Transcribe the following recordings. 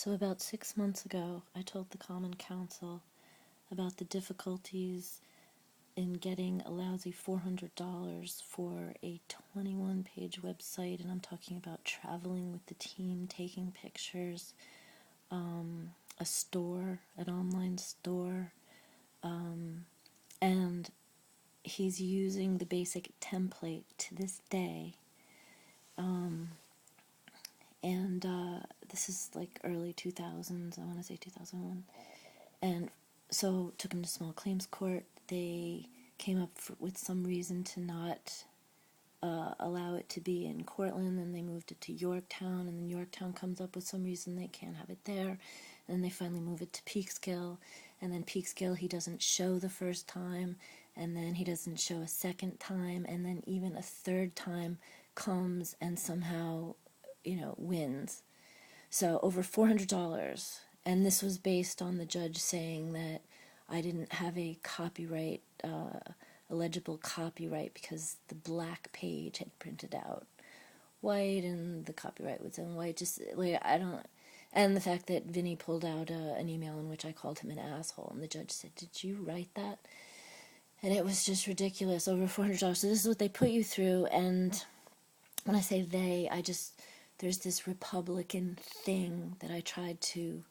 So about 6 months ago, I told the Common Council about the difficulties in getting a lousy $400 for a 21-page website, and I'm talking about traveling with the team, taking pictures, a store, an online store, and he's using the basic template to this day. And this is like early 2000s, I want to say 2001. And so took him to small claims court. They came up with some reason to not allow it to be in Cortland, and they moved it to Yorktown, and then Yorktown comes up with some reason they can't have it there, and then they finally move it to Peekskill, and then Peekskill he doesn't show the first time, and then he doesn't show a second time, and then even a third time comes and somehow, wins. So over $400, and this was based on the judge saying that I didn't have a copyright, a legible copyright, because the black page had printed out white and the copyright was in white. Just like, I don't. And the fact that Vinny pulled out an email in which I called him an asshole, and the judge said, "Did you write that?" And it was just ridiculous. Over $400. So this is what they put you through. And when I say they, there's this Republican thing that I tried to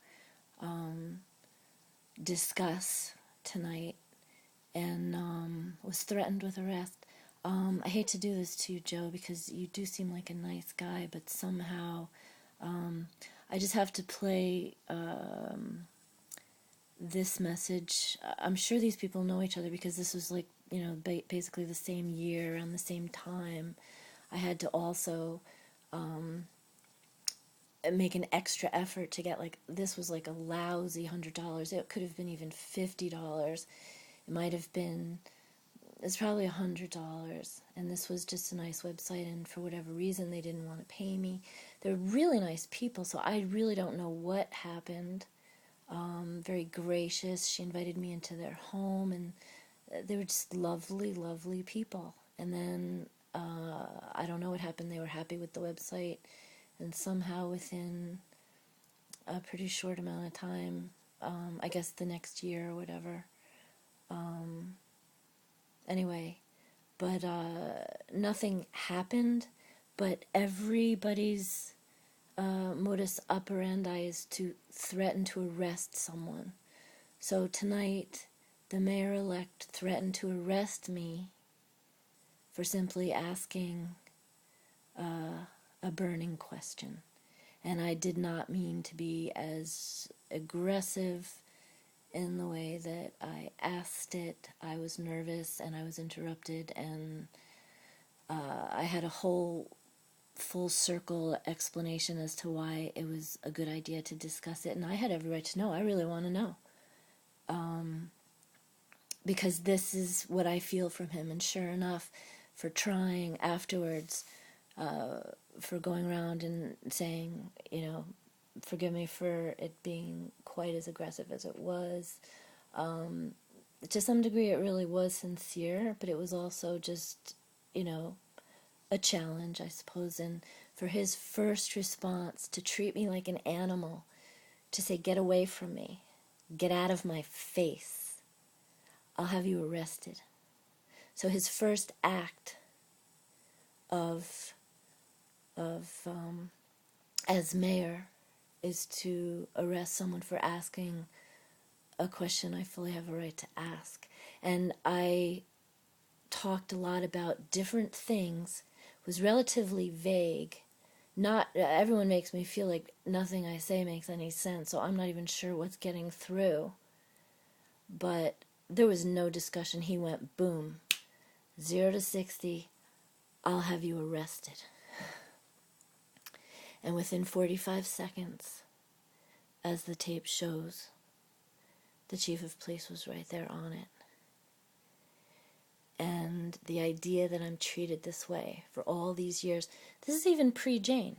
discuss tonight, and was threatened with arrest. I hate to do this to you, Joe, because you do seem like a nice guy, but somehow I just have to play this message. I'm sure these people know each other, because this was like, basically the same year, around the same time. I had to also make an extra effort to get, like, this was like a lousy $100. It could have been even $50. It might have been, it's probably $100. And this was just a nice website, and for whatever reason they didn't want to pay me. They're really nice people, so I really don't know what happened. Very gracious. She invited me into their home, and they were just lovely, lovely people. And then I don't know what happened. They were happy with the website, and somehow within a pretty short amount of time, I guess the next year or whatever, anyway, but nothing happened, but everybody's modus operandi is to threaten to arrest someone. So tonight, the mayor-elect threatened to arrest me for simply asking a burning question. And I did not mean to be as aggressive in the way that I asked it. I was nervous, and I was interrupted, and I had a whole full circle explanation as to why it was a good idea to discuss it, and I had every right to know. I really want to know. Because this is what I feel from him, and sure enough, for trying afterwards, for going around and saying, forgive me for it being quite as aggressive as it was. To some degree it really was sincere, but it was also just, a challenge, I suppose. And for his first response to treat me like an animal, to say, get away from me, get out of my face, I'll have you arrested. So his first act of as mayor is to arrest someone for asking a question I fully have a right to ask. And I talked a lot about different things, was relatively vague. Not everyone makes me feel like nothing I say makes any sense, so I'm not even sure what's getting through. But there was no discussion. He went boom, 0 to 60, I'll have you arrested. And within 45 seconds, as the tape shows, the chief of police was right there on it. And the idea that I'm treated this way for all these years, this is even pre-Jane.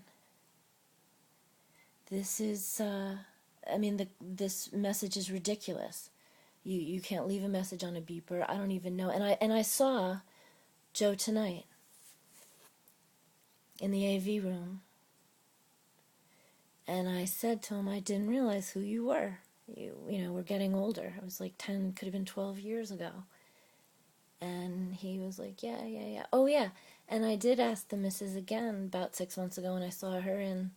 This is, this message is ridiculous. You can't leave a message on a beeper. I don't even know. And I saw Joe tonight in the AV room, And I said to him, I didn't realize who you were. We're getting older. I was like 10, could have been 12 years ago. And he was like, yeah, yeah, yeah. Oh, yeah. And I did ask the missus again about 6 months ago when I saw her in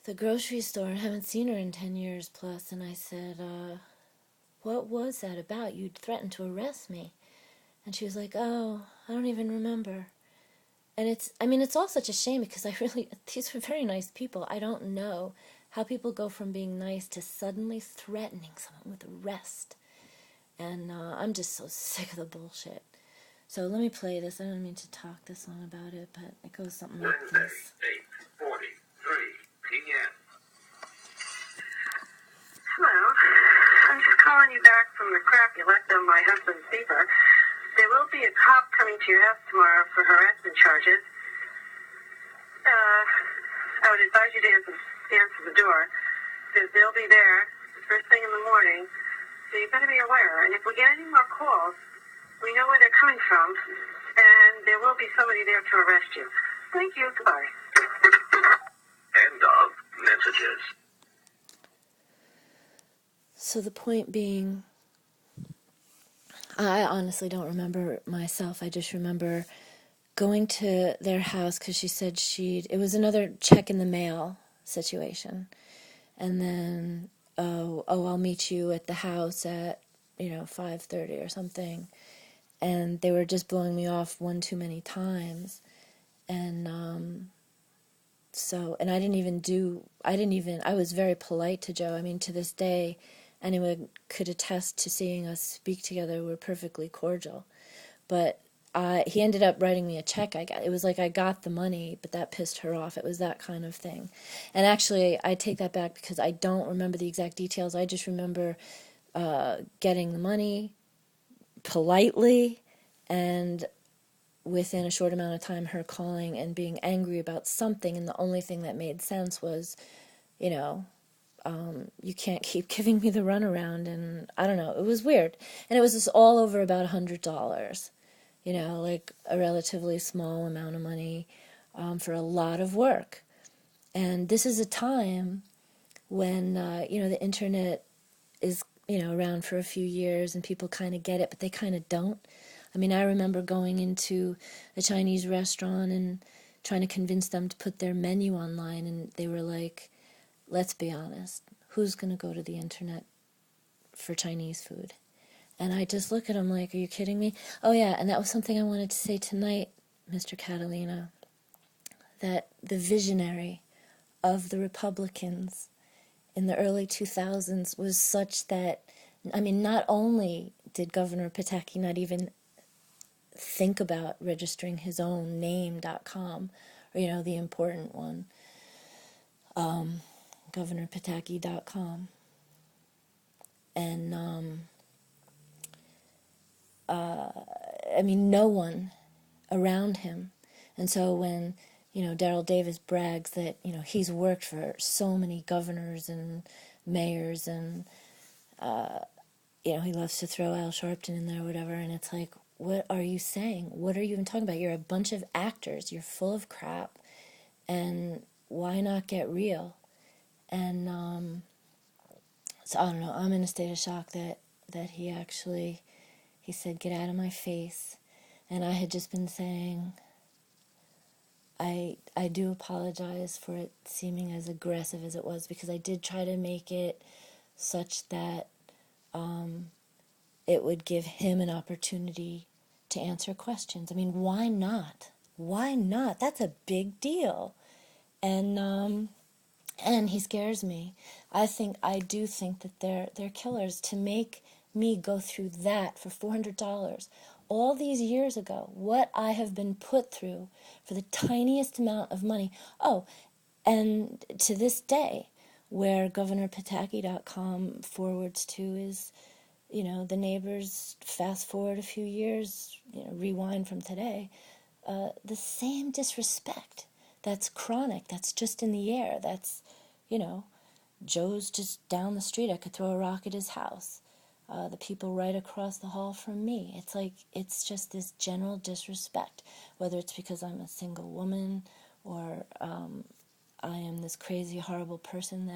the grocery store. I haven't seen her in 10 years plus. And I said, what was that about? You'd threatened to arrest me. And she was like, oh, I don't even remember. And it's all such a shame because these were very nice people. I don't know how people go from being nice to suddenly threatening someone with arrest. And I'm just so sick of the bullshit. So let me play this. I don't mean to talk this long about it, but it goes something like this. Wednesday, 8:43 p.m. Hello. I'm just calling you back from the crap you left on my husband's beeper. There will be a cop coming to your house tomorrow for harassment charges. I would advise you to answer the door, because they'll be there the first thing in the morning, so you better be aware. And if we get any more calls, we know where they're coming from, and there will be somebody there to arrest you. Thank you. Goodbye. End of messages. So the point being, I honestly don't remember myself. I just remember going to their house because she said it was another check in the mail situation. And then, I'll meet you at the house at, 5:30 or something. And they were just blowing me off one too many times. And and I was very polite to Joe. I mean, to this day, anyone could attest to seeing us speak together. We're perfectly cordial. But he ended up writing me a check. It was like I got the money, but that pissed her off. It was that kind of thing. And actually, I take that back because I don't remember the exact details. I just remember getting the money politely, and within a short amount of time, her calling and being angry about something, and the only thing that made sense was, you can't keep giving me the runaround, and I don't know, it was weird. And it was just all over about $100, like a relatively small amount of money for a lot of work. And this is a time when, the internet is, around for a few years and people kind of get it, but they kind of don't. I mean, I remember going into a Chinese restaurant and trying to convince them to put their menu online, and they were like, let's be honest, who's going to go to the internet for Chinese food? And I just look at them like, are you kidding me? Oh, yeah, and that was something I wanted to say tonight, Mr. Catalina, that the visionary of the Republicans in the early 2000s was such that, I mean, not only did Governor Pataki not even think about registering his own name.com, or, the important one, governorpataki.com. And, I mean, no one around him. And so when, Daryl Davis brags that, he's worked for so many governors and mayors and, he loves to throw Al Sharpton in there or whatever, and it's like, what are you saying? What are you even talking about? You're a bunch of actors. You're full of crap. And why not get real? And so I don't know. I'm in a state of shock that he said, get out of my face. And I had just been saying, I do apologize for it seeming as aggressive as it was, because I did try to make it such that it would give him an opportunity to answer questions. I mean, why not? Why not? That's a big deal. And he scares me. I do think that they're killers. To make me go through that for $400 all these years ago, what I have been put through for the tiniest amount of money. Oh, and to this day, where governorpataki.com forwards to is, the neighbors, fast forward a few years, rewind from today, the same disrespect. That's chronic. That's just in the air. That's, Joe's just down the street. I could throw a rock at his house. The people right across the hall from me. It's like, it's just this general disrespect, whether it's because I'm a single woman or I am this crazy, horrible person that